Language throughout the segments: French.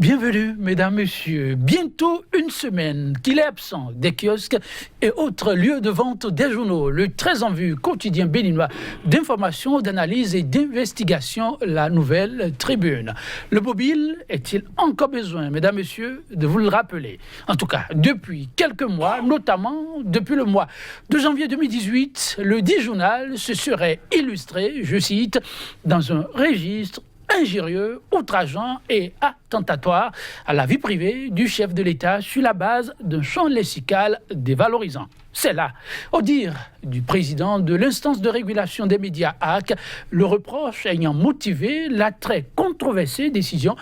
Bienvenue, mesdames, messieurs. Bientôt une semaine qu'il est absent des kiosques et autres lieux de vente des journaux. Le très en vue quotidien béninois d'information, d'analyse et d'investigation, la Nouvelle Tribune. Le mobile est-il encore besoin, mesdames, messieurs, de vous le rappeler? En tout cas, depuis quelques mois, notamment depuis le mois de janvier 2018, le dit journal se serait illustré, je cite, dans un registre injurieux, outrageant et attentatoire à la vie privée du chef de l'État sur la base d'un champ lexical dévalorisant. C'est là, au dire du président de l'instance de régulation des médias AC, le reproche ayant motivé la très controversée décision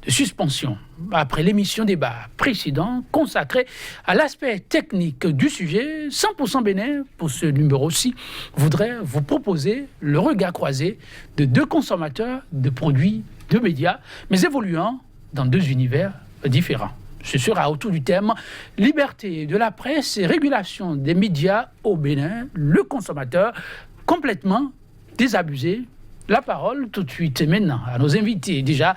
de suspension après l'émission débat précédent consacré à l'aspect technique du sujet. 100% Bénin, pour ce numéro-ci, voudrait vous proposer le regard croisé de deux consommateurs de produits de médias, mais évoluant dans deux univers différents. Ce sera autour du thème « Liberté de la presse et régulation des médias au Bénin, le consommateur complètement désabusé ». La parole tout de suite maintenant à nos invités déjà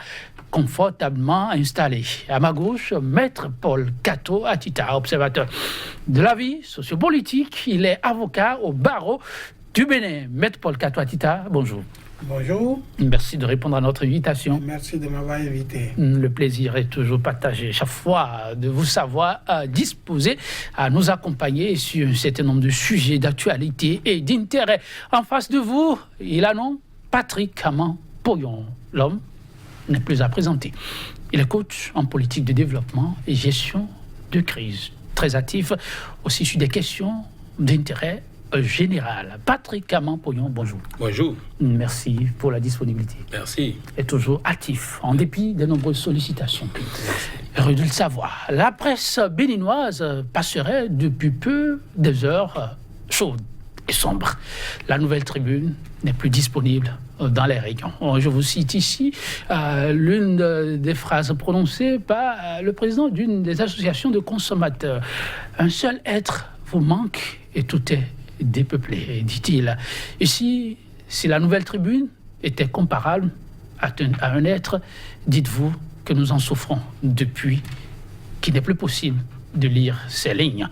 confortablement installés. À ma gauche, Maître Paul Kato Atita, observateur de la vie sociopolitique. Il est avocat au barreau du Bénin. Maître Paul Kato Atita, bonjour. Bonjour. Merci de répondre à notre invitation. Merci de m'avoir invité. Le plaisir est toujours partagé chaque fois de vous savoir disposé à nous accompagner sur un certain nombre de sujets d'actualité et d'intérêt. En face de vous, il a nom Patrick Caman-Poyon. L'homme n'est plus à présenter. Il est coach en politique de développement et gestion de crise. Très actif aussi sur des questions d'intérêt général. Patrick Caman-Poyon, bonjour. Bonjour. Merci pour la disponibilité. Merci. Et toujours actif, en dépit des nombreuses sollicitations. Heureux de le savoir. La presse béninoise passerait depuis peu des heures chaudes et sombres. La Nouvelle Tribune n'est plus disponible dans les rayons. Je vous cite ici l'une des phrases prononcées par le président d'une des associations de consommateurs. Un seul être vous manque et tout est dépeuplé, dit-il. Ici, si la Nouvelle Tribune était comparable à un être, dites-vous que nous en souffrons depuis qu'il n'est plus possible de lire ces lignes.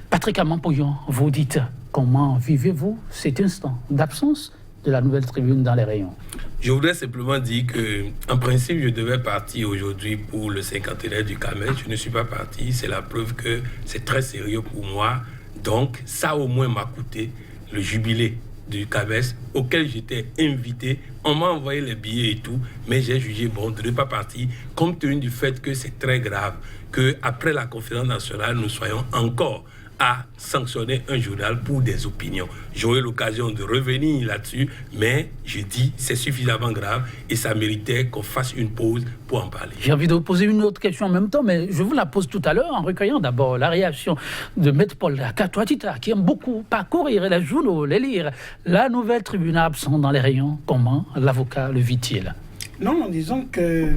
Patrick Caman-Poyon, vous dites, comment vivez-vous cet instant d'absence de la Nouvelle Tribune dans les rayons? Je voudrais simplement dire que, en principe, je devais partir aujourd'hui pour le cinquantenaire du CAMES. Je ne suis pas parti. C'est la preuve que c'est très sérieux pour moi. Donc, ça au moins m'a coûté le jubilé du CAMES auquel j'étais invité. On m'a envoyé les billets et tout, mais j'ai jugé bon de ne pas partir, compte tenu du fait que c'est très grave qu'après la conférence nationale, nous soyons encore à sanctionner un journal pour des opinions. J'aurai l'occasion de revenir là-dessus, mais je dis c'est suffisamment grave et ça méritait qu'on fasse une pause pour en parler. J'ai envie de vous poser une autre question en même temps, mais je vous la pose tout à l'heure en recueillant d'abord la réaction de Maître Paul Kato Atita, qui aime beaucoup parcourir les journaux, les lire. La Nouvelle Tribune absente dans les rayons, comment l'avocat le vit-il? Non, disons que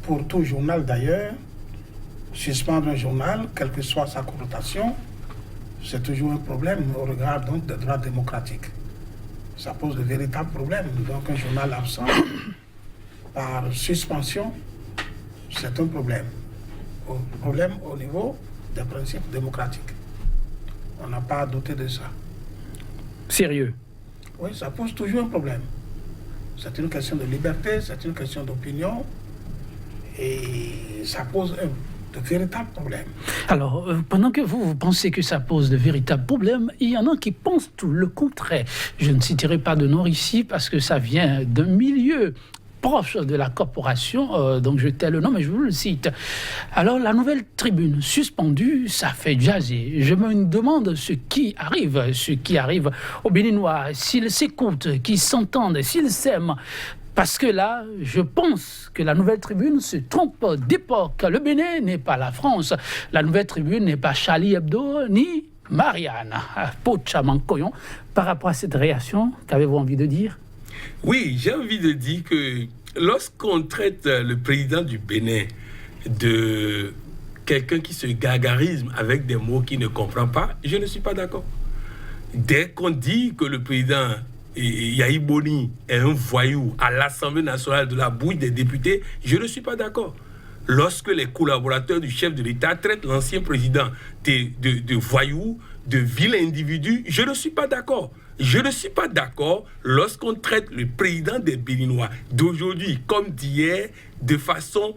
pour tout journal d'ailleurs, suspendre un journal, quelle que soit sa connotation, c'est toujours un problème au regard donc des droits démocratiques. Ça pose de véritables problèmes. Donc un journal absent par suspension, c'est un problème. Un problème au niveau des principes démocratiques. On n'a pas à douter de ça. Sérieux? Oui, ça pose toujours un problème. C'est une question de liberté, c'est une question d'opinion, et ça pose un de véritables problèmes. Alors, pendant que vous pensez que ça pose de véritables problèmes, il y en a qui pensent tout le contraire. Je ne citerai pas de nom ici parce que ça vient d'un milieu proche de la corporation, donc je tais le nom, mais je vous le cite. Alors, la Nouvelle Tribune suspendue, ça fait jaser. Je me demande ce qui arrive aux Béninois, s'ils s'écoutent, qu'ils s'entendent, s'ils s'aiment. Parce que là, je pense que la Nouvelle Tribune se trompe d'époque. Le Bénin n'est pas la France. La Nouvelle Tribune n'est pas Charlie Hebdo ni Marianne. Caman-Poyon, par rapport à cette réaction, qu'avez-vous envie de dire? Oui, j'ai envie de dire que lorsqu'on traite le président du Bénin de quelqu'un qui se gargarise avec des mots qu'il ne comprend pas, je ne suis pas d'accord. Dès qu'on dit que le président Yahi Boni est un voyou à l'Assemblée nationale de la bouche des députés, je ne suis pas d'accord. lorsque les collaborateurs du chef de l'État traitent l'ancien président de voyous, de vilains individus, je ne suis pas d'accord. Je ne suis pas d'accord lorsqu'on traite le président des Béninois d'aujourd'hui comme d'hier de façon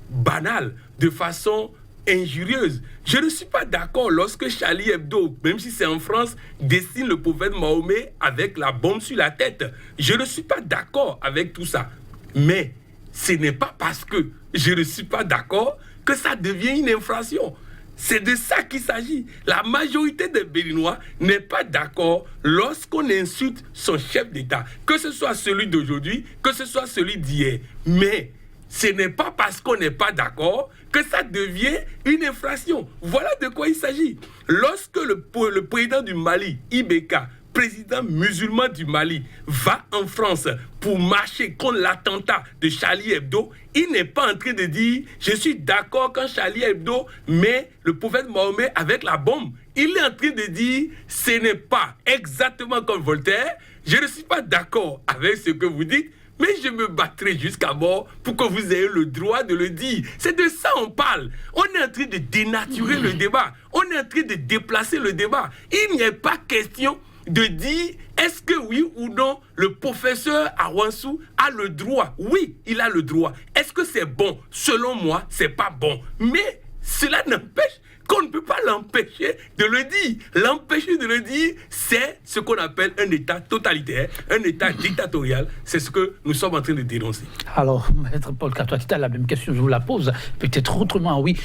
banale, de façon injurieuse. Je ne suis pas d'accord lorsque Charlie Hebdo, même si c'est en France, dessine le prophète Mahomet avec la bombe sur la tête. Je ne suis pas d'accord avec tout ça. Mais ce n'est pas parce que je ne suis pas d'accord que ça devient une infraction. C'est de ça qu'il s'agit. La majorité des Béninois n'est pas d'accord lorsqu'on insulte son chef d'État, que ce soit celui d'aujourd'hui, que ce soit celui d'hier. Mais ce n'est pas parce qu'on n'est pas d'accord que ça devient une infraction. Voilà de quoi il s'agit. Lorsque le président du Mali, Ibeka, président musulman du Mali, va en France pour marcher contre l'attentat de Charlie Hebdo, il n'est pas en train de dire « Je suis d'accord quand Charlie Hebdo met le prophète Mahomet avec la bombe ». Il est en train de dire « Ce n'est pas exactement comme Voltaire, je ne suis pas d'accord avec ce que vous dites, mais je me battrai jusqu'à mort pour que vous ayez le droit de le dire. » C'est de ça on parle. On est en train de dénaturer le débat. On est en train de déplacer le débat. Il n'y a pas question de dire est-ce que oui ou non le professeur Awansou a le droit. Oui, il a le droit. Est-ce que c'est bon? Selon moi, c'est pas bon. Mais cela n'empêche qu'on ne peut pas l'empêcher de le dire. L'empêcher de le dire, c'est ce qu'on appelle un État totalitaire, un État dictatorial. C'est ce que nous sommes en train de dénoncer. Alors, Maître Paul Katoakita, la même question, je vous la pose. Peut-être autrement, oui.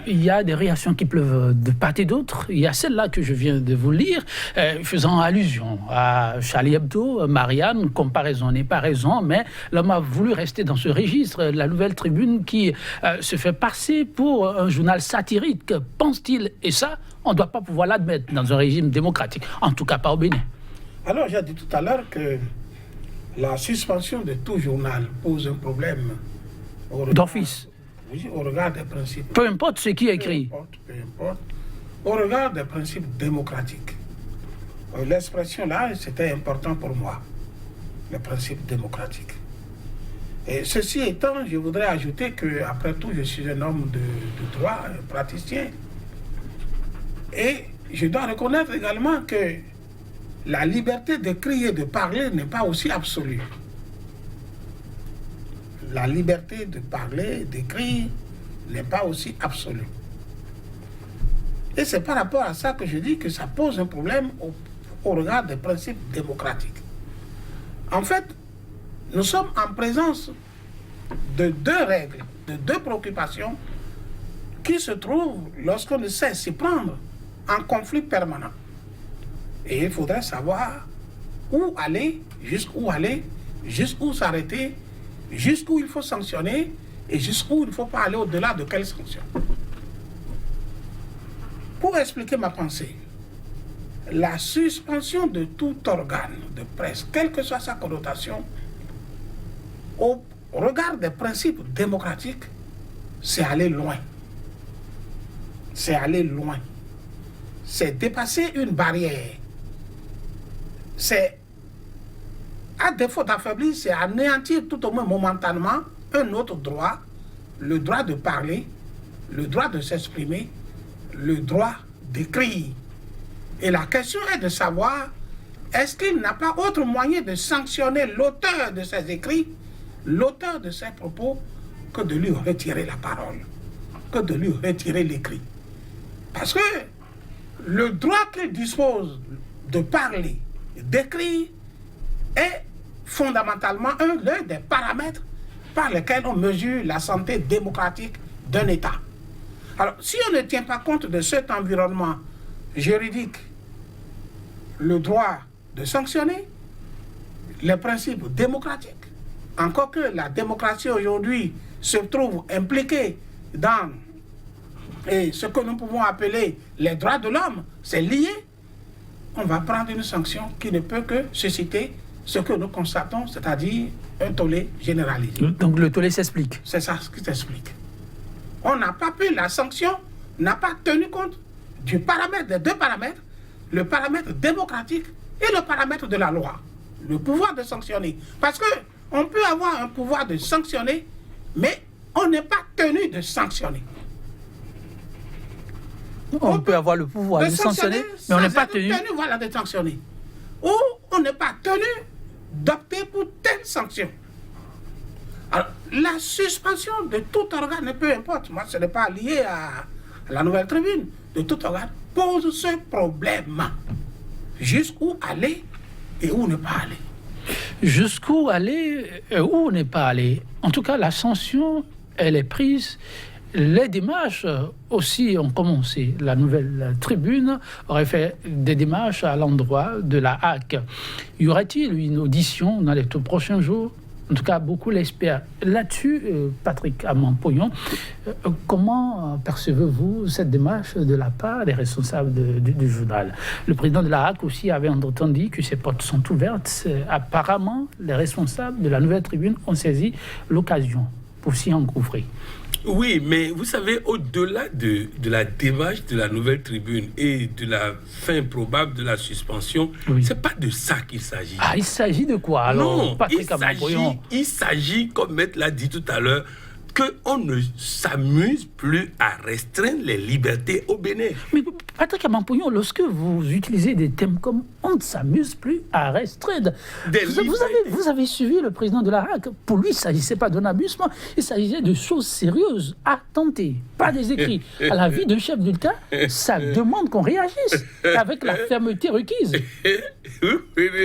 Il y a des réactions qui pleuvent de part et d'autre. Il y a celle-là que je viens de vous lire, faisant allusion à Charlie Hebdo, Marianne, comparaison n'est pas raison, mais l'homme a voulu rester dans ce registre. La Nouvelle Tribune qui se fait passer pour un journal satirique, pense-t-il, et ça, on ne doit pas pouvoir l'admettre dans un régime démocratique, en tout cas pas au Bénin. Alors, j'ai dit tout à l'heure que la suspension de tout journal pose un problème d'office. Oui, au regard des principes. Peu importe ce qui est écrit. Peu importe. Au regard des principes démocratiques. L'expression là, c'était important pour moi. Les principes démocratiques. Et ceci étant, je voudrais ajouter que, après tout, je suis un homme de droit, un praticien. Et je dois reconnaître également que la liberté d'écrire et de parler n'est pas aussi absolue. La liberté de parler, d'écrire n'est pas aussi absolue. Et c'est par rapport à ça que je dis que ça pose un problème au regard des principes démocratiques. En fait, nous sommes en présence de deux règles, de deux préoccupations qui se trouvent lorsqu'on ne sait s'y prendre en conflit permanent. Et il faudrait savoir où aller, jusqu'où s'arrêter, jusqu'où il faut sanctionner et jusqu'où il ne faut pas aller au-delà de quelles sanctions. Pour expliquer ma pensée, la suspension de tout organe de presse, quelle que soit sa connotation, au regard des principes démocratiques, c'est aller loin. C'est aller loin. C'est dépasser une barrière. C'est, à défaut d'affaiblir, c'est anéantir tout au moins momentanément un autre droit, le droit de parler, le droit de s'exprimer, le droit d'écrire. Et la question est de savoir, est-ce qu'il n'a pas autre moyen de sanctionner l'auteur de ces écrits, l'auteur de ces propos, que de lui retirer la parole, que de lui retirer l'écrit. Parce que le droit qu'il dispose de parler, d'écrire, est fondamentalement l'un des paramètres par lesquels on mesure la santé démocratique d'un État. Alors, si on ne tient pas compte de cet environnement juridique, le droit de sanctionner, les principes démocratiques, encore que la démocratie aujourd'hui se trouve impliquée dans ce que nous pouvons appeler les droits de l'homme, c'est lié, on va prendre une sanction qui ne peut que susciter ce que nous constatons, c'est-à-dire un tollé généralisé. Donc le tollé s'explique. C'est ça ce qui s'explique. On n'a pas pu, la sanction n'a pas tenu compte du paramètre, des deux paramètres, le paramètre démocratique et le paramètre de la loi, le pouvoir de sanctionner. Parce que on peut avoir un pouvoir de sanctionner, mais on n'est pas tenu de sanctionner. On peut avoir le pouvoir de sanctionner, mais on n'est pas tenu. Voilà, de sanctionner. Ou on n'est pas tenu d'opter pour telle sanction. Alors, la suspension de tout organe, peu importe, moi ce n'est pas lié à la Nouvelle Tribune, de tout organe, pose ce problème. Jusqu'où aller et où ne pas aller. Jusqu'où aller et où ne pas aller. En tout cas, la sanction, elle est prise. Les démarches aussi ont commencé. La Nouvelle Tribune aurait fait des démarches à l'endroit de la HAC. Y aurait-il une audition dans les tout prochains jours? En tout cas, beaucoup l'espèrent. Là-dessus, Patrick Aman-Poyon, comment percevez-vous cette démarche de la part des responsables du journal? Le président de la HAC aussi avait entendu que ces portes sont ouvertes. Apparemment, les responsables de la Nouvelle Tribune ont saisi l'occasion pour s'y engouffrer. Oui, mais vous savez, au-delà de la démarche de la Nouvelle Tribune et de la fin probable de la suspension, c'est pas de ça qu'il s'agit. Ah, il s'agit de quoi alors? Non, il s'agit, comme Maître l'a dit tout à l'heure, qu'on ne s'amuse plus à restreindre les libertés au Bénin. Mais Patrick Aman-Poyon, lorsque vous utilisez des thèmes comme « on ne s'amuse plus à restreindre », vous avez suivi le président de la HAC. Pour lui, il ne s'agissait pas d'un amusement, il s'agissait de choses sérieuses à tenter, pas des écrits. À la vie d'un chef d'État, ça demande qu'on réagisse avec la fermeté requise.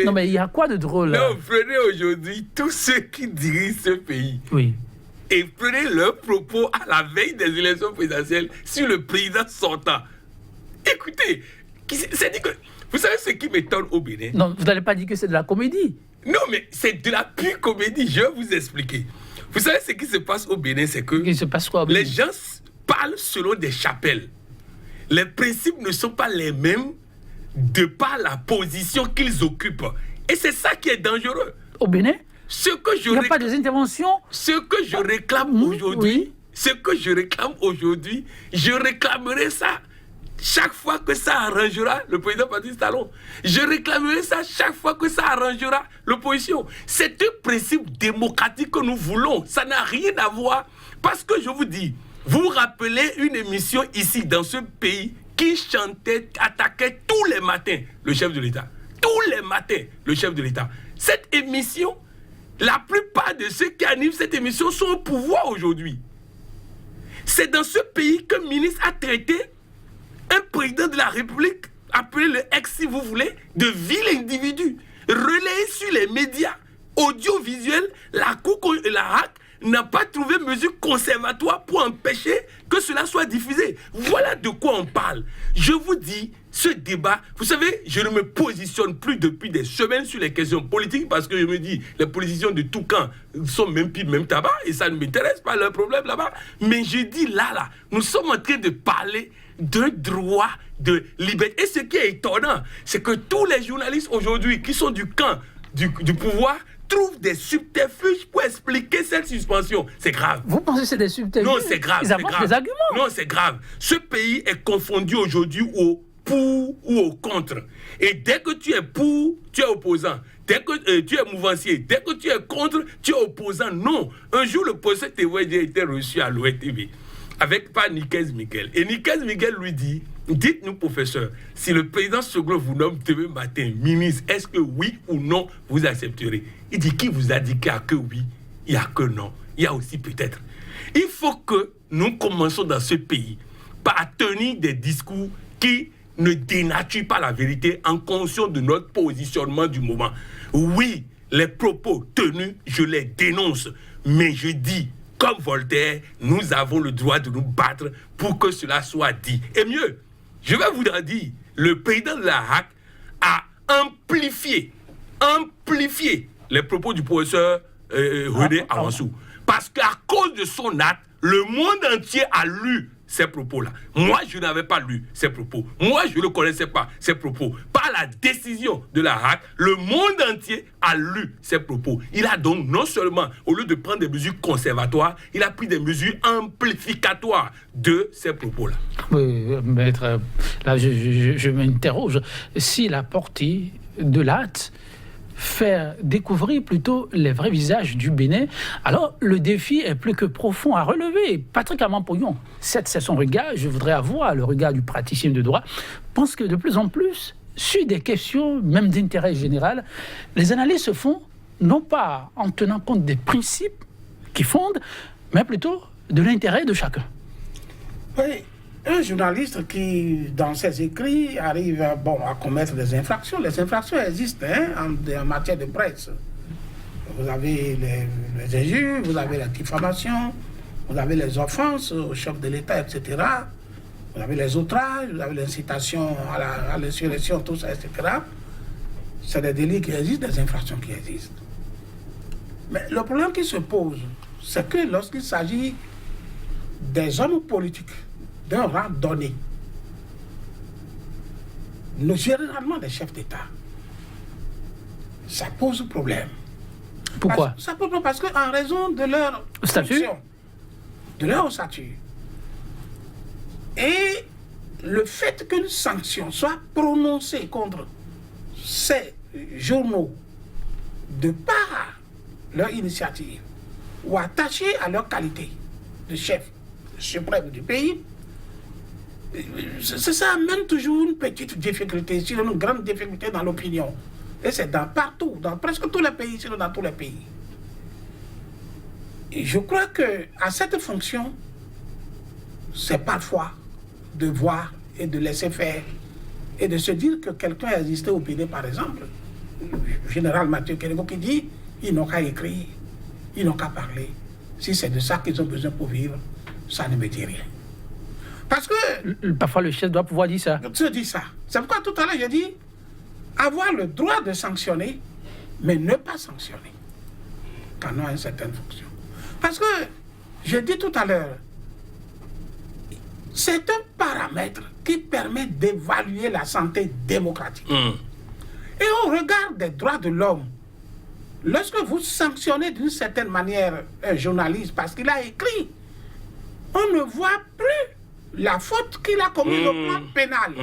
Non mais il y a quoi de drôle? Non, prenez aujourd'hui tous ceux qui dirigent ce pays. Oui. Et prenez leurs propos à la veille des élections présidentielles sur le président sortant. Écoutez, c'est dit que... Vous savez ce qui m'étonne au Bénin? Non, vous n'allez pas dire que c'est de la comédie. Non, mais c'est de la pure comédie. Je vais vous expliquer. Vous savez ce qui se passe au Bénin, c'est que... Il se passe quoi au Bénin? Les gens parlent selon des chapelles. Les principes ne sont pas les mêmes de par la position qu'ils occupent. Et c'est ça qui est dangereux. Au Bénin? Il n'y a pas des interventions. Ce que je réclame aujourd'hui, je réclamerai ça chaque fois que ça arrangera le président Patrice Talon. Je réclamerai ça chaque fois que ça arrangera l'opposition. C'est un principe démocratique que nous voulons. Ça n'a rien à voir. Parce que je vous dis, vous vous rappelez une émission ici, dans ce pays, qui chantait, attaquait tous les matins le chef de l'État. Tous les matins, le chef de l'État. Cette émission... La plupart de ceux qui animent cette émission sont au pouvoir aujourd'hui. C'est dans ce pays qu'un ministre a traité un président de la République, appelé le ex si vous voulez, de vil individu, relayé sur les médias audiovisuels. La Cour et la HAC n'a pas trouvé mesure conservatoire pour empêcher que cela soit diffusé. Voilà de quoi on parle. Je vous dis, ce débat, vous savez, je ne me positionne plus depuis des semaines sur les questions politiques parce que je me dis, les politiciens de tout camp sont même pile, même tabac et ça ne m'intéresse pas leur problème là-bas. Mais je dis là, nous sommes en train de parler de droit de liberté. Et ce qui est étonnant, c'est que tous les journalistes aujourd'hui qui sont du camp du pouvoir trouvent des subterfuges pour expliquer cette suspension. C'est grave. Vous pensez que c'est des subterfuges? Non, c'est grave. Ils avancent des arguments. Non, c'est grave. Ce pays est confondu aujourd'hui au pour ou au contre. Et dès que tu es pour, tu es opposant. Dès que tu es mouvancier, dès que tu es contre, tu es opposant. Non. Un jour, le procès témoignage a été reçu à l'OETV avec par Nikes Miguel. Et Nikes Miguel lui dit, dites-nous, professeur, si le président Soglo vous nomme demain matin ministre, est-ce que oui ou non vous accepterez? Il dit, qui vous a dit qu'il n'y a que oui? Il n'y a que non. Il y a aussi peut-être. Il faut que nous commençons dans ce pays par tenir des discours qui ne dénaturent pas la vérité en conscience de notre positionnement du moment. Oui, les propos tenus, je les dénonce, mais je dis, comme Voltaire, nous avons le droit de nous battre pour que cela soit dit. Et mieux, je vais vous dire, le président de la HAC a amplifié les propos du professeur René Awansou. Parce qu'à cause de son acte, le monde entier a lu ces propos-là. Moi, je n'avais pas lu ces propos. Moi, je ne connaissais pas ces propos. Par la décision de la HAC, le monde entier a lu ces propos. Il a donc non seulement, au lieu de prendre des mesures conservatoires, il a pris des mesures amplificatoires de ces propos-là. Oui, maître, là, je m'interroge. Si la portée de l'acte faire découvrir plutôt les vrais visages du Bénin. Alors, le défi est plus que profond à relever. Patrick Aman-Poyon, c'est son regard, je voudrais avoir le regard du praticien de droit, pense que de plus en plus, sur des questions même d'intérêt général, les analyses se font non pas en tenant compte des principes qui fondent, mais plutôt de l'intérêt de chacun. Oui, un journaliste qui, dans ses écrits, arrive à commettre des infractions. Les infractions existent en matière de presse. Vous avez les injures, vous avez la diffamation, vous avez les offenses au chef de l'État, etc. Vous avez les outrages, vous avez l'incitation à l'insurrection, tout ça, etc. C'est des délits qui existent, des infractions qui existent. Mais le problème qui se pose, c'est que lorsqu'il s'agit des hommes politiques d'un rang donné, généralement des chefs d'État, ça pose problème. Pourquoi? Ça pose problème parce qu'en raison de leur statut, de leur statut, et le fait qu'une sanction soit prononcée contre ces journaux de par leur initiative ou attachée à leur qualité de chef suprême du pays, ça amène toujours une petite difficulté, sinon une grande difficulté dans l'opinion. Et c'est partout, dans presque tous les pays, sinon dans tous les pays. Et je crois qu'à cette fonction, c'est parfois de voir et de laisser faire et de se dire que quelqu'un a existé au Bénin, par exemple, le général Mathieu Kérégo qui dit ils n'ont qu'à écrire, ils n'ont qu'à parler. Si c'est de ça qu'ils ont besoin pour vivre, ça ne me dit rien. Parce que... Parfois, le chef doit pouvoir dire ça. Je dis ça. C'est pourquoi tout à l'heure, j'ai dit avoir le droit de sanctionner, mais ne pas sanctionner quand on a une certaine fonction. Parce que, j'ai dit tout à l'heure, c'est un paramètre qui permet d'évaluer la santé démocratique. Et au regard des droits de l'homme, lorsque vous sanctionnez d'une certaine manière un journaliste parce qu'il a écrit, on ne voit plus la faute qu'il a commise au plan pénal.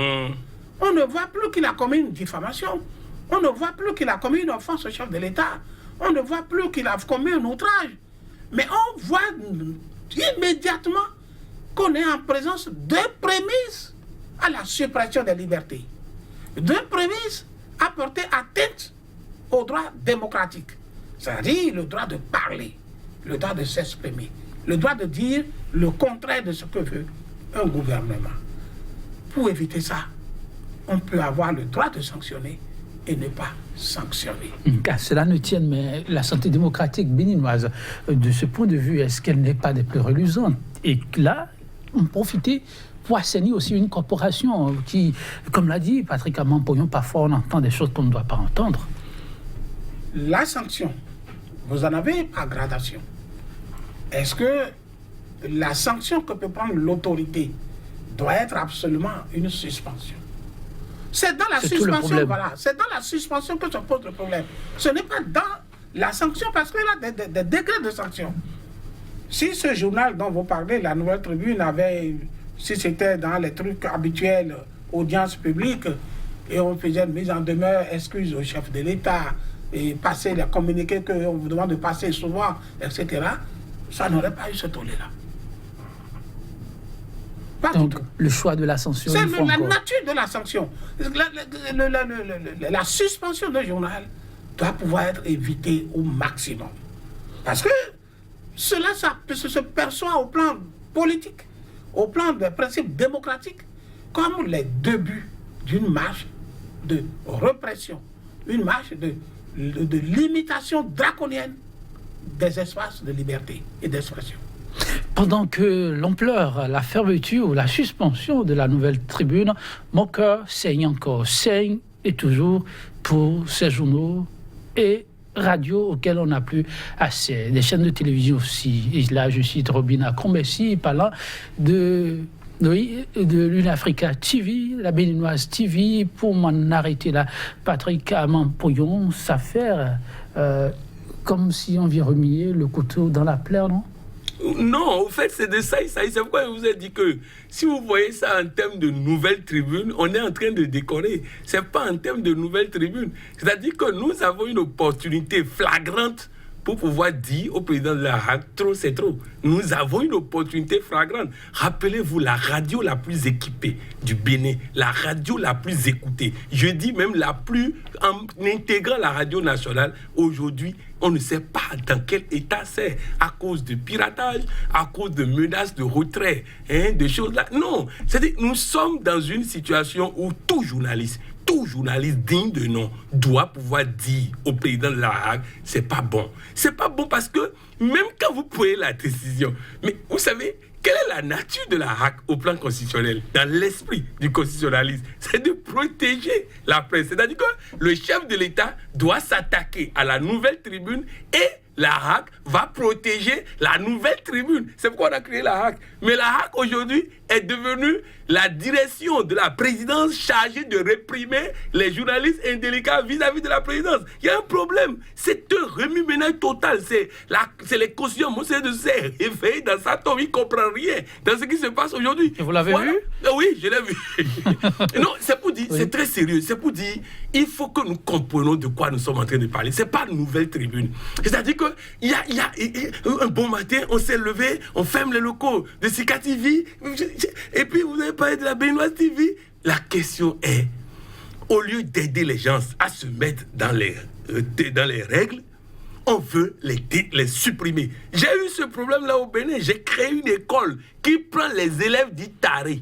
On ne voit plus qu'il a commis une diffamation. On ne voit plus qu'il a commis une offense au chef de l'État. On ne voit plus qu'il a commis un outrage. Mais on voit immédiatement qu'on est en présence de prémices à la suppression des libertés, de prémices à porter atteinte aux droits démocratiques, c'est-à-dire le droit de parler, le droit de s'exprimer, le droit de dire le contraire de ce que veut un gouvernement. Pour éviter ça, on peut avoir le droit de sanctionner et ne pas sanctionner. Qu'à cela ne tienne, mais la santé démocratique béninoise, de ce point de vue, est-ce qu'elle n'est pas des plus reluisantes? Et là, on profitait pour assainir aussi une corporation qui, comme l'a dit Patrick Aman-Poyon, parfois on entend des choses qu'on ne doit pas entendre. La sanction, vous en avez par gradation. Est-ce que la sanction que peut prendre l'autorité doit être absolument une suspension? C'est dans la suspension, voilà. C'est dans la suspension que se pose le problème. Ce n'est pas dans la sanction, parce qu'il y a des degrés de sanction. Si ce journal dont vous parlez, la Nouvelle Tribune, avait, si c'était dans les trucs habituels, audience publique, et on faisait une mise en demeure, excuse au chef de l'État, et passer les communiqués qu'on vous demande de passer souvent, etc., ça n'aurait pas eu ce tollé-là. Pas donc, du tout. Le choix de la sanction. C'est la nature de la sanction. La suspension d'un journal doit pouvoir être évitée au maximum. Parce que cela ça se perçoit au plan politique, au plan des principes démocratiques, comme les débuts d'une marche de répression, une marche de limitation draconienne des espaces de liberté et d'expression. Pendant que l'ampleur, la fermeture ou la suspension de la Nouvelle Tribune, mon cœur saigne encore, saigne et toujours pour ces journaux et radios auxquels on n'a plus accès. Des chaînes de télévision aussi. Et là, je cite Robin Akromessi parlant de l'Uniafrica TV, la Béninoise TV. Pour m'en arrêter là, Patrick Aman-Poyon, ça fait comme si on vient remuer le couteau dans la plaie, non? Non, au fait, c'est de ça il s'agit. C'est pourquoi je vous ai dit que si vous voyez ça en termes de nouvelles tribunes, on est en train de décorer. Ce n'est pas en termes de nouvelles tribunes. C'est-à-dire que nous avons une opportunité flagrante pour pouvoir dire au président de la RAC, trop c'est trop. Nous avons une opportunité flagrante. Rappelez-vous, la radio la plus équipée du Bénin, la radio la plus écoutée, je dis même la plus, en intégrant la radio nationale, aujourd'hui, on ne sait pas dans quel état c'est, à cause de piratage, à cause de menaces de retrait, de choses là. Non, c'est-à-dire nous sommes dans une situation où tout journaliste digne de nom doit pouvoir dire au président de la RAC, c'est pas bon. C'est pas bon parce que même quand vous prenez la décision, mais vous savez, quelle est la nature de la RAC au plan constitutionnel, dans l'esprit du constitutionnalisme? C'est de protéger la presse. C'est-à-dire que le chef de l'État doit s'attaquer à la nouvelle tribune et la RAC va protéger la nouvelle tribune. C'est pourquoi on a créé la RAC. Mais la RAC aujourd'hui est devenue la direction de la présidence chargée de réprimer les journalistes indélicats vis-à-vis de la présidence. Il y a un problème. C'est un remue-ménage total. C'est les constituants. Mon Seigneur s'est réveillé dans sa tombe. Il ne comprend rien dans ce qui se passe aujourd'hui. Et vous l'avez vu? Oui, je l'ai vu. Non, c'est pour dire, c'est très sérieux. C'est pour dire, il faut que nous comprenions de quoi nous sommes en train de parler. Ce n'est pas une nouvelle tribune. C'est-à-dire qu'il y a un bon matin, on s'est levé, on ferme les locaux de Sika TV, et puis vous avez parlé de la Béninoise TV. La question est, au lieu d'aider les gens à se mettre dans les règles, on veut les supprimer. J'ai eu ce problème-là au Bénin. J'ai créé une école qui prend les élèves dits tarés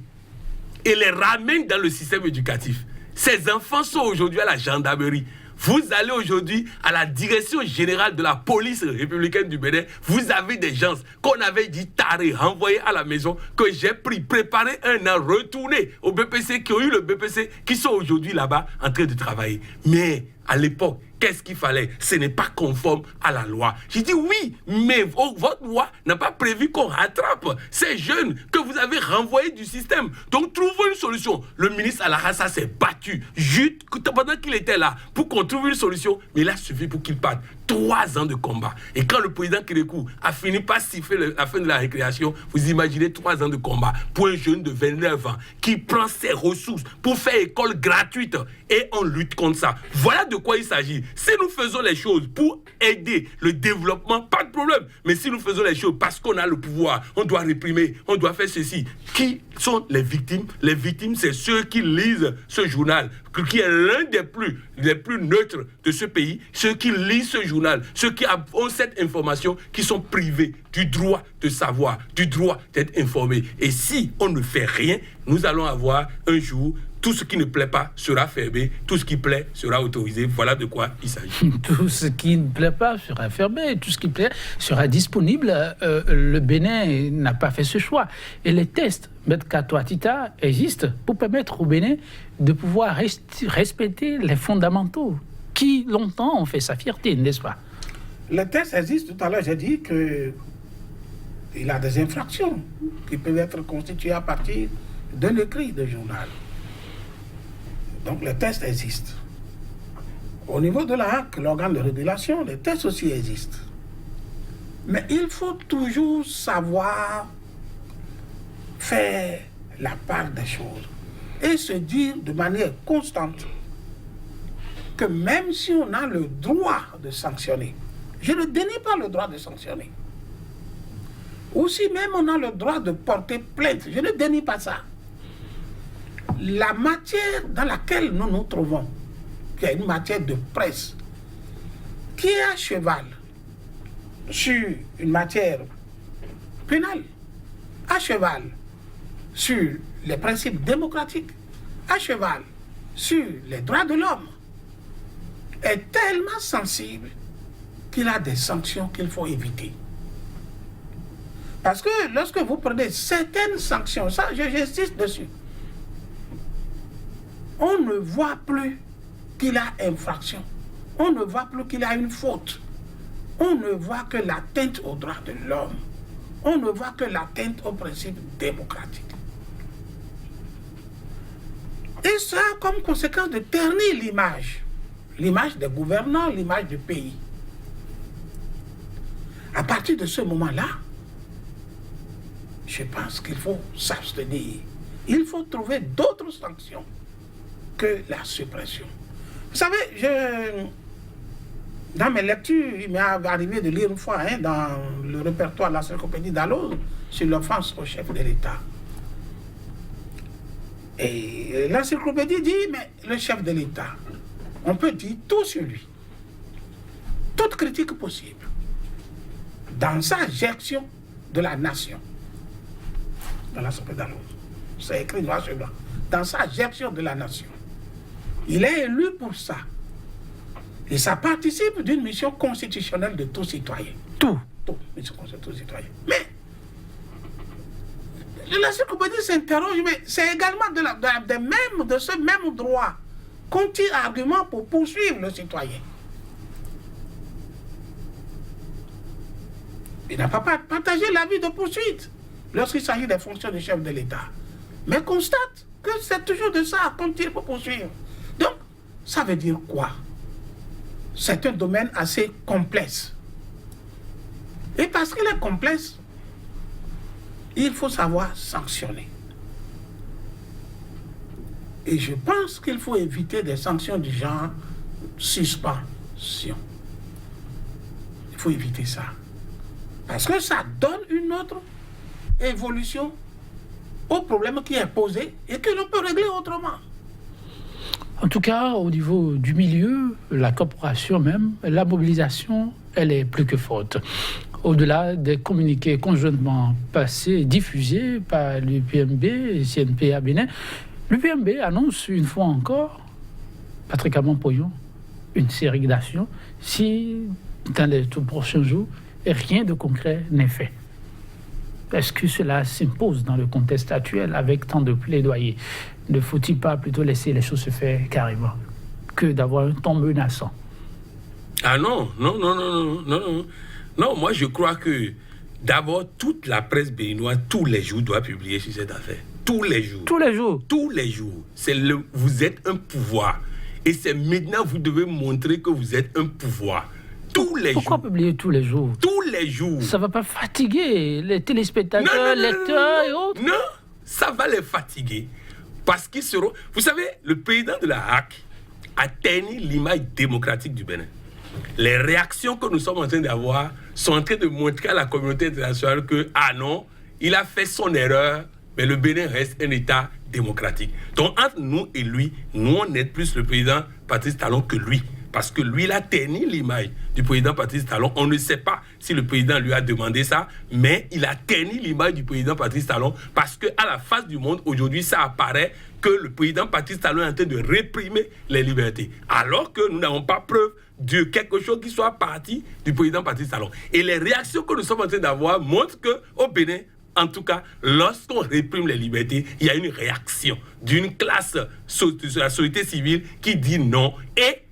et les ramène dans le système éducatif. Ces enfants sont aujourd'hui à la gendarmerie. Vous allez aujourd'hui à la direction générale de la police républicaine du Bénin, vous avez des gens qu'on avait dit tarés, renvoyés à la maison, que j'ai pris, préparé un an, retourné au BPC, qui ont eu le BPC, qui sont aujourd'hui là-bas en train de travailler. Mais à l'époque, qu'est-ce qu'il fallait? Ce n'est pas conforme à la loi. J'ai dit oui, mais votre loi n'a pas prévu qu'on rattrape ces jeunes que vous avez renvoyés du système. Donc, trouvons une solution. Le ministre Alarassa s'est battu juste pendant qu'il était là pour qu'on trouve une solution, mais il a suffi pour qu'il parte. 3 ans de combat. Et quand le président Kérékou a fini par siffler la fin de la récréation, vous imaginez 3 ans de combat pour un jeune de 29 ans qui prend ses ressources pour faire école gratuite et on lutte contre ça. Voilà de quoi il s'agit. Si nous faisons les choses pour aider le développement, pas de problème. Mais si nous faisons les choses parce qu'on a le pouvoir, on doit réprimer, on doit faire ceci. Qui sont les victimes? Les victimes, c'est ceux qui lisent ce journal, qui est l'un des plus neutres de ce pays, ceux qui lisent ce journal, ceux qui ont cette information, qui sont privés du droit de savoir, du droit d'être informés. Et si on ne fait rien, nous allons avoir un jour, tout ce qui ne plaît pas sera fermé, tout ce qui plaît sera autorisé. Voilà de quoi il s'agit. Tout ce qui ne plaît pas sera fermé, tout ce qui plaît sera disponible. Le Bénin n'a pas fait ce choix. Et les tests Medcato-Atita existent pour permettre au Bénin de pouvoir respecter les fondamentaux qui longtemps ont fait sa fierté, n'est-ce pas? Les tests existent. Tout à l'heure, j'ai dit qu'il a des infractions qui peuvent être constituées à partir d'un écrit de journal. Donc les tests existent. Au niveau de la HAC, l'organe de régulation, les tests aussi existent. Mais il faut toujours savoir faire la part des choses et se dire de manière constante que même si on a le droit de sanctionner, je ne dénie pas le droit de sanctionner, ou si même on a le droit de porter plainte, je ne dénie pas ça. La matière dans laquelle nous nous trouvons, qui est une matière de presse, qui est à cheval sur une matière pénale, à cheval sur les principes démocratiques, à cheval sur les droits de l'homme, est tellement sensible qu'il a des sanctions qu'il faut éviter. Parce que lorsque vous prenez certaines sanctions, ça j'insiste dessus, on ne voit plus qu'il a infraction. On ne voit plus qu'il a une faute. On ne voit que l'atteinte aux droits de l'homme. On ne voit que l'atteinte aux principes démocratiques. Et ça a comme conséquence de ternir l'image des gouvernants, l'image du pays. À partir de ce moment-là, je pense qu'il faut s'abstenir. Il faut trouver d'autres sanctions que la suppression. Vous savez, dans mes lectures, il m'est arrivé de lire une fois dans le répertoire de l'encyclopédie Dalloz sur l'offense au chef de l'État. Et l'encyclopédie dit, mais le chef de l'État, on peut dire tout sur lui. Toute critique possible. Dans sa gestion de la nation. Dans l'encyclopédie Dalloz. C'est écrit noir sur blanc. Dans sa gestion de la nation. Il est élu pour ça. Et ça participe d'une mission constitutionnelle de tout citoyen. Tout. Mission constitutionnelle de tout citoyen. Mais, l'encyclopédie s'interroge, mais c'est également de ce même droit qu'on tire argument pour poursuivre le citoyen. Il n'a pas partagé l'avis de poursuite lorsqu'il s'agit des fonctions du chef de l'État. Mais constate que c'est toujours de ça qu'on tire pour poursuivre. Donc, ça veut dire quoi? C'est un domaine assez complexe. Et parce qu'il est complexe, il faut savoir sanctionner. Et je pense qu'il faut éviter des sanctions du genre suspension. Il faut éviter ça. Parce que ça donne une autre évolution au problème qui est posé et que l'on peut régler autrement. En tout cas, au niveau du milieu, la coopération même, la mobilisation, elle est plus que forte. Au-delà des communiqués conjointement passés et diffusés par l'UPMB et CNPA Bénin, l'UPMB annonce une fois encore, Patrick Amon-Poyon, une série d'actions si, dans les tout prochains jours, rien de concret n'est fait. Est-ce que cela s'impose dans le contexte actuel avec tant de plaidoyers? Ne faut-il pas plutôt laisser les choses se faire carrément que d'avoir un ton menaçant? Ah non. Non, moi je crois que d'abord toute la presse béninoise tous les jours doit publier sur cette affaire. Tous les jours. Tous les jours. Tous les jours. Vous êtes un pouvoir. Et c'est maintenant que vous devez montrer que vous êtes un pouvoir. Tous les jours. Pourquoi publier tous les jours? Tous les jours. Ça ne va pas fatiguer les téléspectateurs, lecteurs et autres? Non, ça va les fatiguer. Parce qu'ils seront... Vous savez, le président de la HAC a terni l'image démocratique du Bénin. Les réactions que nous sommes en train d'avoir sont en train de montrer à la communauté internationale que, ah non, il a fait son erreur, mais le Bénin reste un État démocratique. Donc, entre nous et lui, nous, on est plus le président Patrice Talon que lui. Parce que lui, il a terni l'image du président Patrice Talon. On ne sait pas si le président lui a demandé ça, mais il a terni l'image du président Patrice Talon parce qu'à la face du monde, aujourd'hui, ça apparaît que le président Patrice Talon est en train de réprimer les libertés. Alors que nous n'avons pas preuve de quelque chose qui soit parti du président Patrice Talon. Et les réactions que nous sommes en train d'avoir montrent qu'au Bénin, en tout cas, lorsqu'on réprime les libertés, il y a une réaction d'une classe de la société civile qui dit non. Et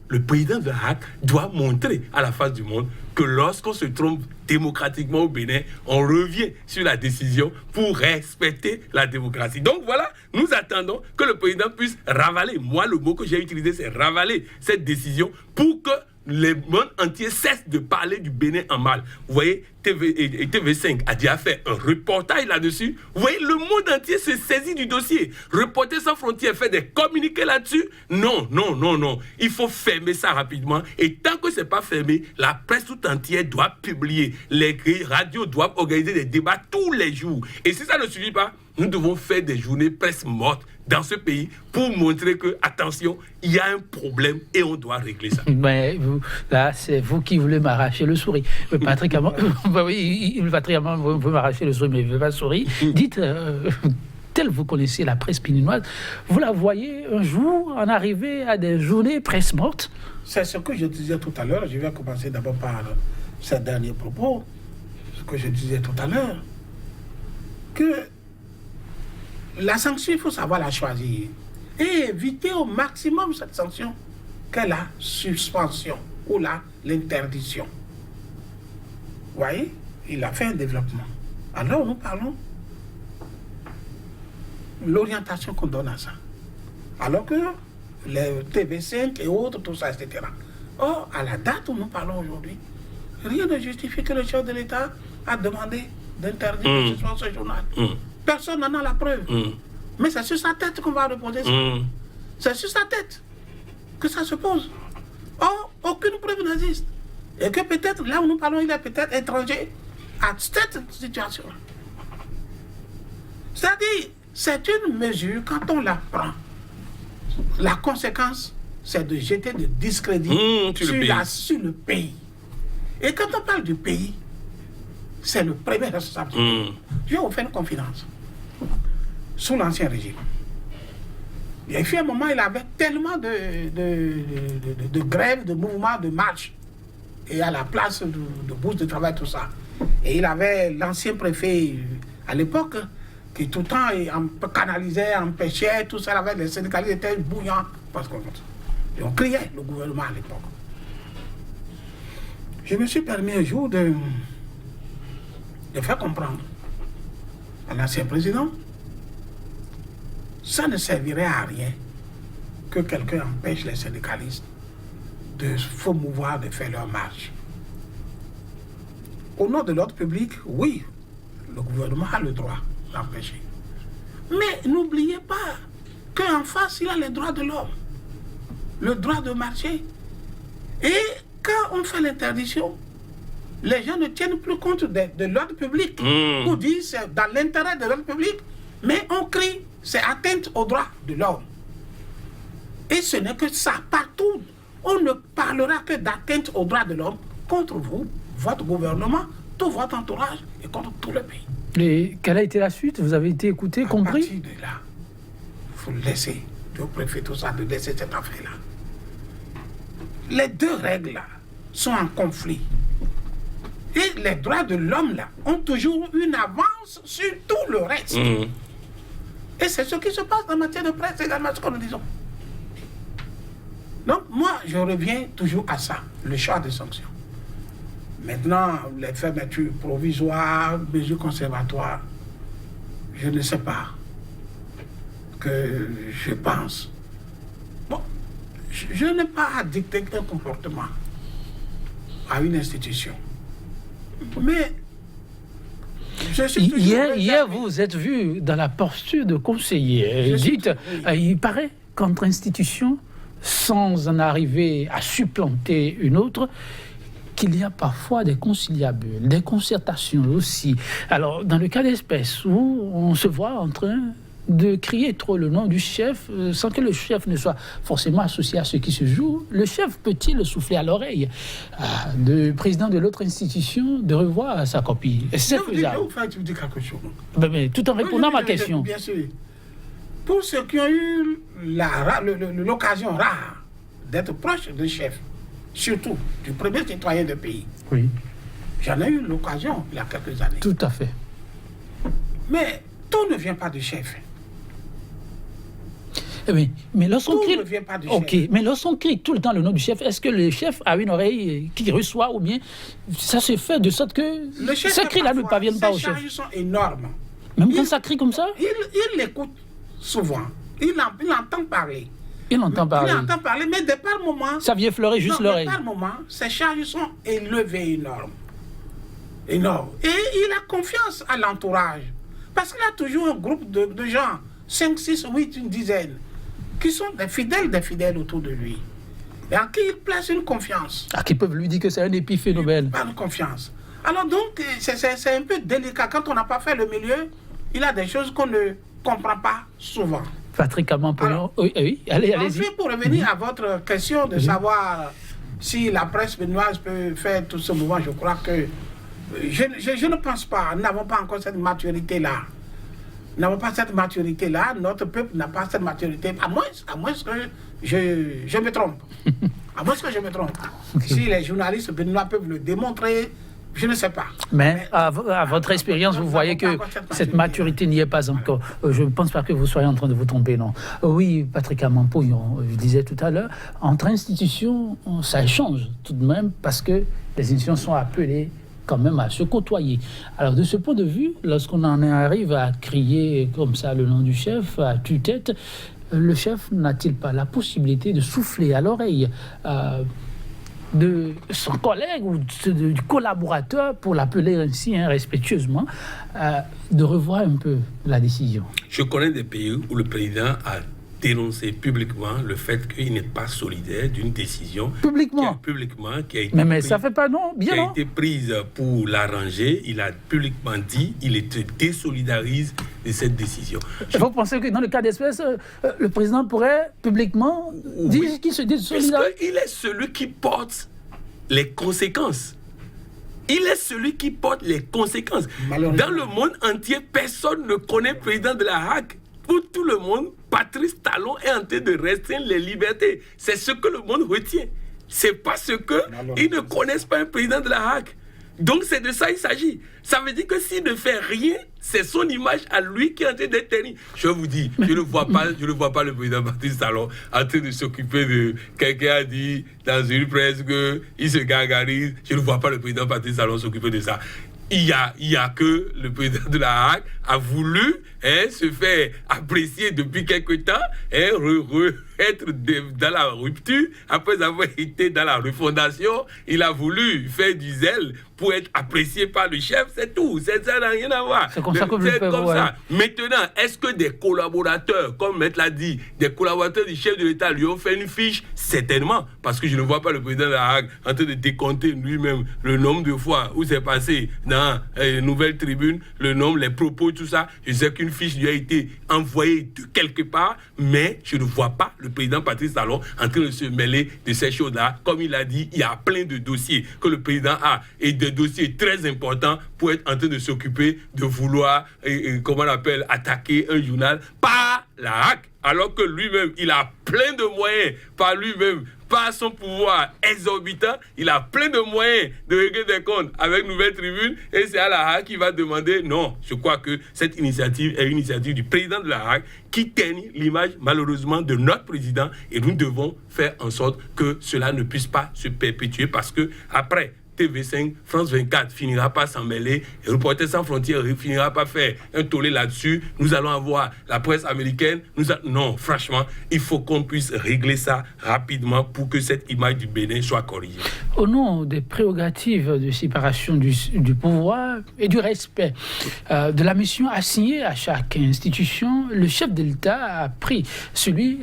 le président de la HAC doit montrer à la face du monde que lorsqu'on se trompe démocratiquement au Bénin, on revient sur la décision pour respecter la démocratie. Donc voilà, nous attendons que le président puisse ravaler. Moi, le mot que j'ai utilisé, c'est ravaler cette décision pour que le monde entier cesse de parler du Bénin en mal. Vous voyez, TV5 a déjà fait un reportage là-dessus. Vous voyez, le monde entier se saisit du dossier. Reporters sans frontières fait des communiqués là-dessus. Non. Il faut fermer ça rapidement. Et tant que ce n'est pas fermé, la presse tout entière doit publier. Les radios doivent organiser des débats tous les jours. Et si ça ne suffit pas, nous devons faire des journées presse mortes dans ce pays pour montrer que, attention, il y a un problème et on doit régler ça. Mais là, c'est vous qui voulez m'arracher le sourire. Patrick Amon, Patrick Amon veut m'arracher le sourire, mais il ne veut pas sourire. Dites, tel vous connaissez la presse béninoise, vous la voyez un jour en arriver à des journées presse mortes? C'est ce que je disais tout à l'heure. Je vais commencer d'abord par ces derniers propos. Ce que je disais tout à l'heure. Que la sanction, il faut savoir la choisir. Et éviter au maximum cette sanction qu'est la suspension ou l'interdiction. Vous voyez, il a fait un développement. Alors nous parlons de l'orientation qu'on donne à ça. Alors que les TV5 et autres, tout ça, etc. Or, à la date où nous parlons aujourd'hui, rien ne justifie que le chef de l'État a demandé d'interdire que ce soit ce journal. Personne n'en a la preuve. Mais c'est sur sa tête qu'on va reposer ça. C'est sur sa tête que ça se pose. Or, aucune preuve n'existe. Et que peut-être, là où nous parlons, il est peut-être étranger à cette situation. C'est-à-dire, c'est une mesure, quand on la prend, la conséquence, c'est de jeter de discrédit sur le pays. Et quand on parle du pays, c'est le premier responsable. Je vais vous faire une confidence. Sous l'Ancien Régime, il y a eu un moment, il avait tellement de grèves, de mouvements, de marches, et à la place de bourse de travail, tout ça. Et il avait l'ancien préfet à l'époque, qui tout le temps canalisait, empêchait, tout ça, avec les syndicalistes étaient bouillants, parce qu'on criait le gouvernement à l'époque. Je me suis permis un jour de faire comprendre à l'ancien président, ça ne servirait à rien que quelqu'un empêche les syndicalistes de promouvoir, de faire leur marche. Au nom de l'ordre public, oui, le gouvernement a le droit d'empêcher. Mais n'oubliez pas qu'en face, il a les droits de l'homme, le droit de marcher. Et quand on fait l'interdiction, les gens ne tiennent plus compte de l'ordre public. On dit c'est dans l'intérêt de l'ordre public, mais on crie, c'est atteinte aux droits de l'homme. Et ce n'est que ça, partout. On ne parlera que d'atteinte aux droits de l'homme contre vous, votre gouvernement, tout votre entourage et contre tout le pays. Et quelle a été la suite? Vous avez été écouté, compris? À partir de là, il faut laisser, au préfet, tout ça, de laisser cette affaire-là. Les deux règles là sont en conflit. Et les droits de l'homme là ont toujours une avance sur tout le reste. Et c'est ce qui se passe en matière de presse également, ce que nous disons. Donc moi, je reviens toujours à ça, le choix des sanctions. Maintenant, les fermetures provisoires, mesures conservatoires, je ne sais pas. Que je pense. Bon, je n'ai pas à dicter un comportement à une institution. Mais je suis toujours... Hier, vous êtes vu dans la posture de conseiller. Dites, il paraît qu'entre institutions, sans en arriver à supplanter une autre, qu'il y a parfois des conciliabules, des concertations aussi. Alors, dans le cas d'espèce où on se voit en train de crier trop le nom du chef, sans que le chef ne soit forcément associé à ce qui se joue, le chef peut-il souffler à l'oreille du président de l'autre institution de revoir sa copie? C'est faisable. Je vous dis quelque chose. Mais tout en répondant à ma question. Bien sûr. Pour ceux qui ont eu l'occasion rare d'être proche du chef, surtout du premier citoyen du pays. Oui. J'en ai eu l'occasion il y a quelques années. Tout à fait. Mais tout ne vient pas du chef. Mais lorsqu'on crie, ne vient pas du chef. Mais lorsqu'on crie tout le temps le nom du chef, est-ce que le chef a une oreille qui reçoit ou bien ça se fait de sorte que ces cris-là ne parviennent pas au chef? Les charges sont énormes. Même quand ça crie comme ça? Il l'écoute souvent. Il entend parler. Il entend parler. Il entend parler, mais de par moment... Ça vient fleurer juste l'oreille. De par moment, ces charges sont élevées, énormes. Énormes. Et il a confiance à l'entourage. Parce qu'il a toujours un groupe de gens, 5, 6, 8, une dizaine, qui sont des fidèles autour de lui. Et à qui il place une confiance. Qui peuvent lui dire que c'est un épiphénomène. Pas de confiance. Alors donc, c'est un peu délicat. Quand on n'a pas fait le milieu, il y a des choses qu'on ne comprend pas souvent. Patrick Amampolon, oui, allez-y. Pour revenir à votre question de savoir si la presse béninoise peut faire tout ce mouvement, je crois que je ne pense pas. Nous n'avons pas encore cette maturité-là. Nous n'avons pas cette maturité-là. Notre peuple n'a pas cette maturité. À moins que je me trompe. À moins que je me trompe. Si les journalistes béninois peuvent le démontrer, je ne sais pas. Mais à votre expérience, vous voyez que cette maturité n'y est pas encore. Je ne pense pas que vous soyez en train de vous tromper, non. Oui, Patrick Amampolon, je disais tout à l'heure, entre institutions, ça change tout de même parce que les institutions sont appelées quand même à se côtoyer. Alors de ce point de vue, lorsqu'on en arrive à crier comme ça le nom du chef à tue-tête, le chef n'a-t-il pas la possibilité de souffler à l'oreille de son collègue ou du collaborateur, pour l'appeler ainsi, respectueusement, de revoir un peu la décision? Je connais des pays où le président a dénoncé publiquement le fait qu'il n'est pas solidaire d'une décision publiquement qui a été mais ça fait pas non, bien non. Été prise pour l'arranger. Il a publiquement dit il se désolidarise de cette décision. Vous pensez que dans le cas d'espèce, le président pourrait publiquement dire qu'il se désolidarise? Parce qu'il est celui qui porte les conséquences. Il est celui qui porte les conséquences. Dans le monde entier, personne ne connaît le président de la Hague. Pour tout le monde, Patrice Talon est en train de restreindre les libertés. C'est ce que le monde retient. C'est parce qu'ils ne connaissent pas un président de la Hague. Donc c'est de ça qu'il s'agit. Ça veut dire que s'il ne fait rien, c'est son image à lui qui est en train d'être ternie. Je vous dis, je ne vois pas le président Patrice Talon en train de s'occuper de... Quelqu'un a dit dans une presse qu'il se gargarise. Je ne vois pas le président Patrice Talon s'occuper de ça. Il y a que le président de la Hague a voulu se faire apprécier depuis quelque temps, être dans la rupture, après avoir été dans la refondation. Il a voulu faire du zèle pour être apprécié par le chef, c'est tout. Ça n'a rien à voir. C'est comme ça que je peux voir. Maintenant, est-ce que des collaborateurs, comme Maître l'a dit, des collaborateurs du chef de l'État lui ont fait une fiche? Certainement, parce que je ne vois pas le président de la Hague en train de décompter lui-même le nombre de fois où c'est passé dans les nouvelles tribunes, le nombre, les propos, tout ça. Je sais qu'une fiche lui a été envoyée de quelque part, mais je ne vois pas le président Patrice Talon en train de se mêler de ces choses-là. Comme il a dit, il y a plein de dossiers que le président a, et des dossiers très importants pour être en train de s'occuper de vouloir, comment on appelle, attaquer un journal par la Hague, alors que lui-même, il a plein de moyens par lui-même, par son pouvoir exorbitant, il a plein de moyens de régler des comptes avec Nouvelle Tribune, et c'est à la Hague qui va demander. Non, je crois que cette initiative est une initiative du président de la Hague qui teigne l'image, malheureusement, de notre président, et nous devons faire en sorte que cela ne puisse pas se perpétuer, parce que après TV5, France 24 finira par s'en mêler, et Reporters sans frontières finira par faire un tollé là-dessus. Nous allons avoir la presse américaine. Non, franchement, il faut qu'on puisse régler ça rapidement pour que cette image du Bénin soit corrigée. Au nom des prérogatives de séparation du pouvoir et du respect de la mission assignée à chaque institution, le chef de l'État a pris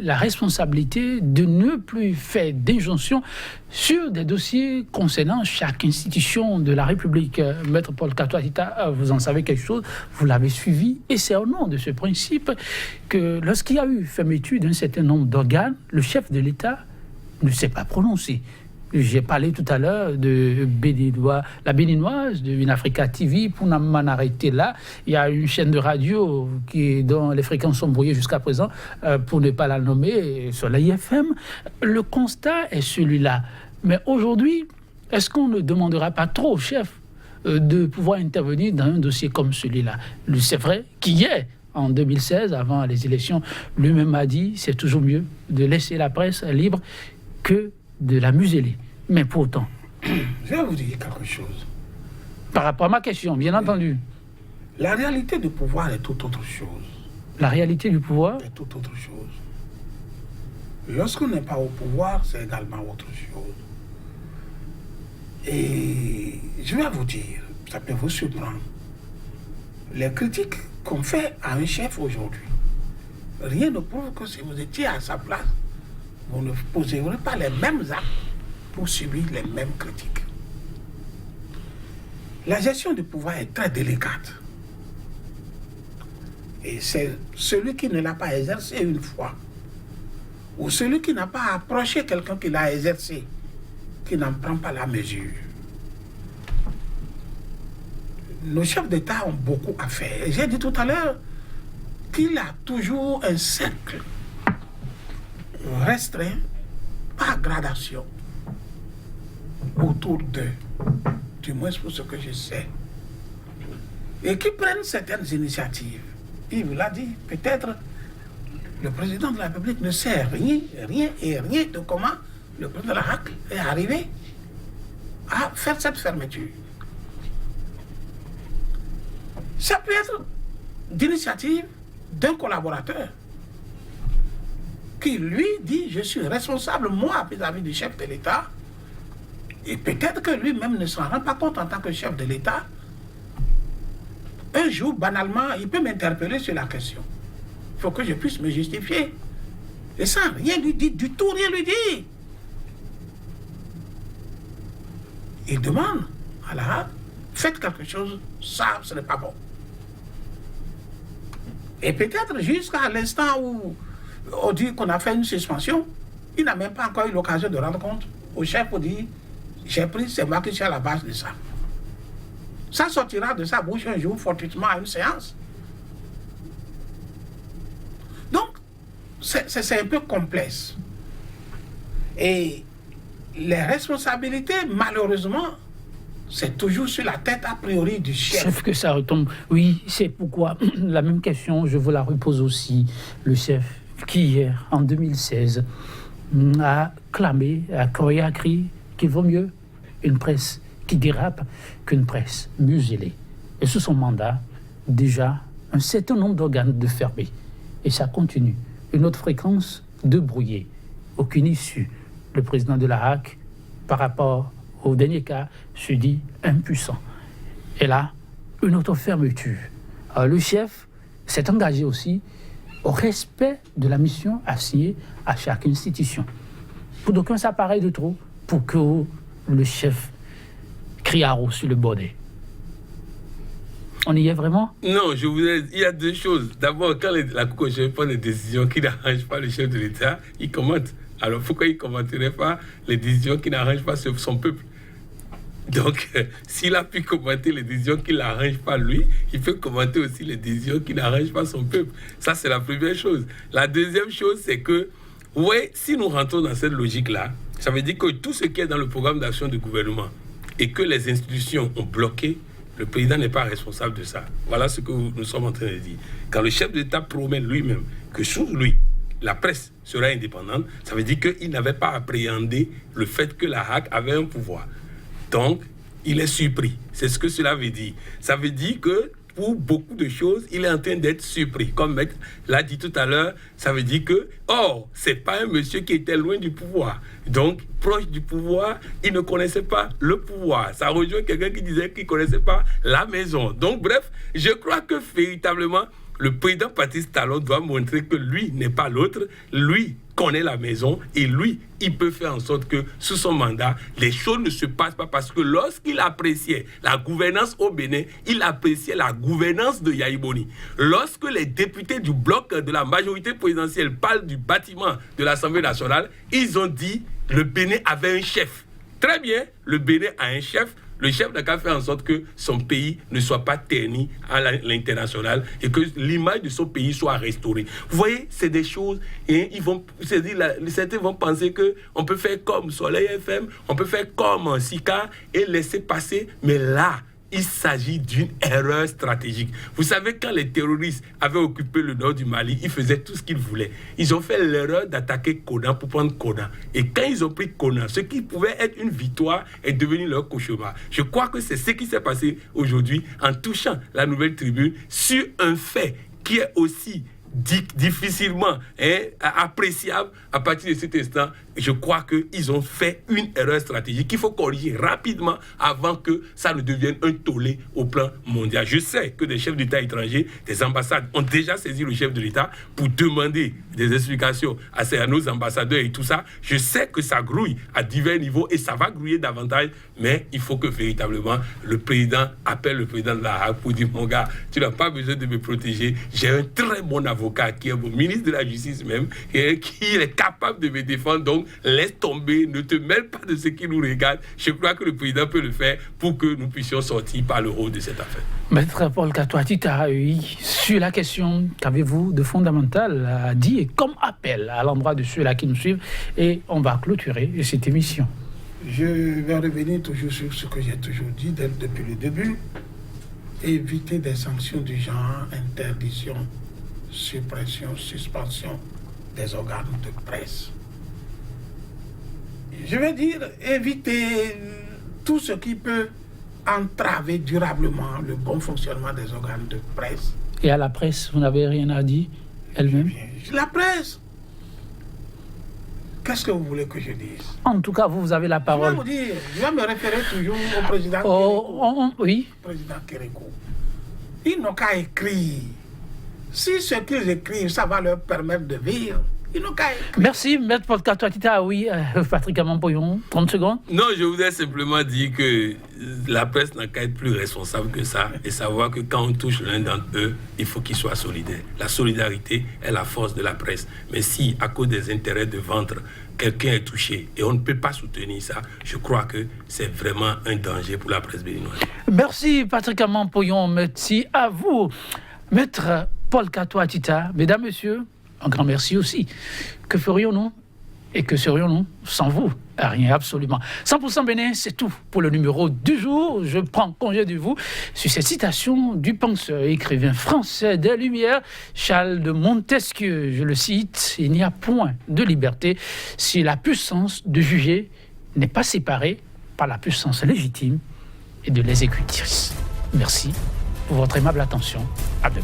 la responsabilité de ne plus faire d'injonction sur des dossiers concernant chaque institution de la République. Maître Paul Katoatita, vous en savez quelque chose, vous l'avez suivi, et c'est au nom de ce principe que lorsqu'il y a eu fermeture d'un certain nombre d'organes, le chef de l'État ne s'est pas prononcé. J'ai parlé tout à l'heure de la Béninoise, de Winafrica TV, pour m'en arrêter là. Il y a une chaîne de radio dont les fréquences sont brouillées jusqu'à présent, pour ne pas la nommer, sur la IFM. Le constat est celui-là. Mais aujourd'hui, est-ce qu'on ne demandera pas trop au chef de pouvoir intervenir dans un dossier comme celui-là? C'est vrai qu'hier, en 2016, avant les élections, lui-même a dit c'est toujours mieux de laisser la presse libre que de la museler. Mais pourtant... Je vais vous dire quelque chose. Par rapport à ma question, bien entendu. La réalité du pouvoir est tout autre chose. La réalité du pouvoir est tout autre chose. Lorsqu'on n'est pas au pouvoir, c'est également autre chose. Et je vais vous dire, ça peut vous surprendre, les critiques qu'on fait à un chef aujourd'hui, rien ne prouve que si vous étiez à sa place, vous ne poserez pas les mêmes actes pour subir les mêmes critiques. La gestion du pouvoir est très délicate. Et c'est celui qui ne l'a pas exercé une fois, ou celui qui n'a pas approché quelqu'un qui l'a exercé, qui n'en prend pas la mesure. Nos chefs d'État ont beaucoup à faire. J'ai dit tout à l'heure qu'il a toujours un cercle restreint, par gradation, autour d'eux, du moins pour ce que je sais, et qui prennent certaines initiatives. Il vous l'a dit, peut-être le président de la République ne sait rien de comment le président de la Hague est arrivé à faire cette fermeture. Ça peut être d'initiative d'un collaborateur qui, lui, dit « Je suis responsable, moi, vis-à-vis du chef de l'État, Et peut-être que lui-même ne s'en rend pas compte en tant que chef de l'État. Un jour, banalement, il peut m'interpeller sur la question. Il faut que je puisse me justifier. Et ça, rien lui dit, du tout, rien lui dit. Il demande à la Hague, faites quelque chose, ça, ce n'est pas bon. Et peut-être jusqu'à l'instant où on dit qu'on a fait une suspension, il n'a même pas encore eu l'occasion de rendre compte au chef pour dire, j'ai pris, c'est moi qui suis à la base de ça. Ça sortira de sa bouche un jour, fortuitement, à une séance. Donc, c'est un peu complexe. Et les responsabilités, malheureusement, c'est toujours sur la tête a priori du chef. Chef que ça retombe. Oui, c'est pourquoi la même question, je vous la repose aussi. Le chef qui, hier, en 2016, a clamé, a crié à cri qu'il vaut mieux une presse qui dérape qu'une presse muselée. Et sous son mandat, déjà, un certain nombre d'organes de fermés. Et ça continue. Une autre fréquence de brouillé. Aucune issue. Le président de la Hague, par rapport au dernier cas, se dit impuissant. Et là, une autre fermeture. Alors, le chef s'est engagé aussi au respect de la mission assignée à chaque institution. Pour d'aucuns, ça paraît de trop pour que le chef crie à haut sur le bonnet. On y est vraiment? Non, il y a deux choses. D'abord, quand la Cour constitutionnelle prend des décisions qui n'arrangent pas le chef de l'État, il commente. Alors pourquoi il ne commenterait pas les décisions qui n'arrangent pas son peuple? Donc, s'il a pu commenter les décisions qui ne l'arrangent pas lui, il peut commenter aussi les décisions qui n'arrangent pas son peuple. Ça, c'est la première chose. La deuxième chose, c'est que, ouais, si nous rentrons dans cette logique-là, ça veut dire que tout ce qui est dans le programme d'action du gouvernement et que les institutions ont bloqué, le président n'est pas responsable de ça. Voilà ce que nous sommes en train de dire. Quand le chef de l'État promet lui-même que sous lui, la presse sera indépendante, ça veut dire qu'il n'avait pas appréhendé le fait que la Hague avait un pouvoir. Donc, il est surpris. C'est ce que cela veut dire. Ça veut dire que pour beaucoup de choses, il est en train d'être surpris. Comme Maître l'a dit tout à l'heure, ça veut dire que, c'est pas un monsieur qui était loin du pouvoir. Donc, proche du pouvoir, il ne connaissait pas le pouvoir. Ça rejoint quelqu'un qui disait qu'il ne connaissait pas la maison. Donc, bref, je crois que véritablement, le président Patrice Talon doit montrer que lui n'est pas l'autre. Lui connaît la maison et lui, il peut faire en sorte que sous son mandat, les choses ne se passent pas parce que lorsqu'il appréciait la gouvernance au Bénin, il appréciait la gouvernance de Yahya Boni. Lorsque les députés du bloc de la majorité présidentielle parlent du bâtiment de l'Assemblée nationale, ils ont dit le Bénin avait un chef. Très bien, le Bénin a un chef. Le chef n'a qu'à faire en sorte que son pays ne soit pas terni à l'international et que l'image de son pays soit restaurée. Vous voyez, c'est des choses, et certains vont penser qu'on peut faire comme Soleil FM, on peut faire comme Sika et laisser passer, mais là, il s'agit d'une erreur stratégique. Vous savez, quand les terroristes avaient occupé le nord du Mali, ils faisaient tout ce qu'ils voulaient. Ils ont fait l'erreur d'attaquer Kona pour prendre Kona. Et quand ils ont pris Kona, ce qui pouvait être une victoire est devenu leur cauchemar. Je crois que c'est ce qui s'est passé aujourd'hui en touchant la Nouvelle Tribune sur un fait qui est aussi difficilement appréciable à partir de cet instant. Je crois qu'ils ont fait une erreur stratégique qu'il faut corriger rapidement avant que ça ne devienne un tollé au plan mondial. Je sais que des chefs d'État étrangers, des ambassades ont déjà saisi le chef de l'État pour demander des explications à nos ambassadeurs et tout ça. Je sais que ça grouille à divers niveaux et ça va grouiller davantage, mais il faut que véritablement le président appelle le président de la Hague pour dire: mon gars, tu n'as pas besoin de me protéger, j'ai un très bon avocat qui est mon ministre de la Justice même, et qui est capable de me défendre, donc laisse tomber, ne te mêle pas de ce qui nous regarde. Je crois que le président peut le faire pour que nous puissions sortir par le haut de cette affaire. Maître Paul Katoatita, sur la question qu'avez-vous de fondamental à dire comme appel à l'endroit de ceux-là qui nous suivent, et on va clôturer cette émission. Je vais revenir toujours sur ce que j'ai toujours dit depuis le début. Éviter des sanctions du genre interdiction, suppression, suspension des organes de presse. Je veux dire, éviter tout ce qui peut entraver durablement le bon fonctionnement des organes de presse. Et à la presse, vous n'avez rien à dire elle-même? La presse, Qu'est-ce que vous voulez que je dise? En tout cas, vous avez la Je vais parole. vous dire, je vais me référer toujours au président Oui. président Kérékou. Ils n'ont qu'à écrire. Si ce qu'ils écrivent, ça va leur permettre de vivre, ils n'ont qu'à écrire. Merci, Maître Paul Katoatita. Oui, Patrick Amampoyon, 30 secondes. Non, je voudrais simplement dire que la presse n'a qu'à être plus responsable que ça et savoir que quand on touche l'un d'entre eux, il faut qu'ils soient solidaires. La solidarité est la force de la presse. Mais si, à cause des intérêts de ventre, quelqu'un est touché et on ne peut pas soutenir ça, je crois que c'est vraiment un danger pour la presse béninoise. Merci, Patrick Amampoyon. Merci à vous, Maître Paul Katoatita. Mesdames, Messieurs, un grand merci aussi. Que ferions-nous et que serions-nous sans vous? Rien, absolument. 100% Bénin, c'est tout pour le numéro du jour. Je prends congé de vous sur cette citation du penseur et écrivain français des Lumières, Charles de Montesquieu. Je le cite, « Il n'y a point de liberté si la puissance de juger n'est pas séparée par la puissance légitime et de l'exécutrice. » Merci pour votre aimable attention. À demain.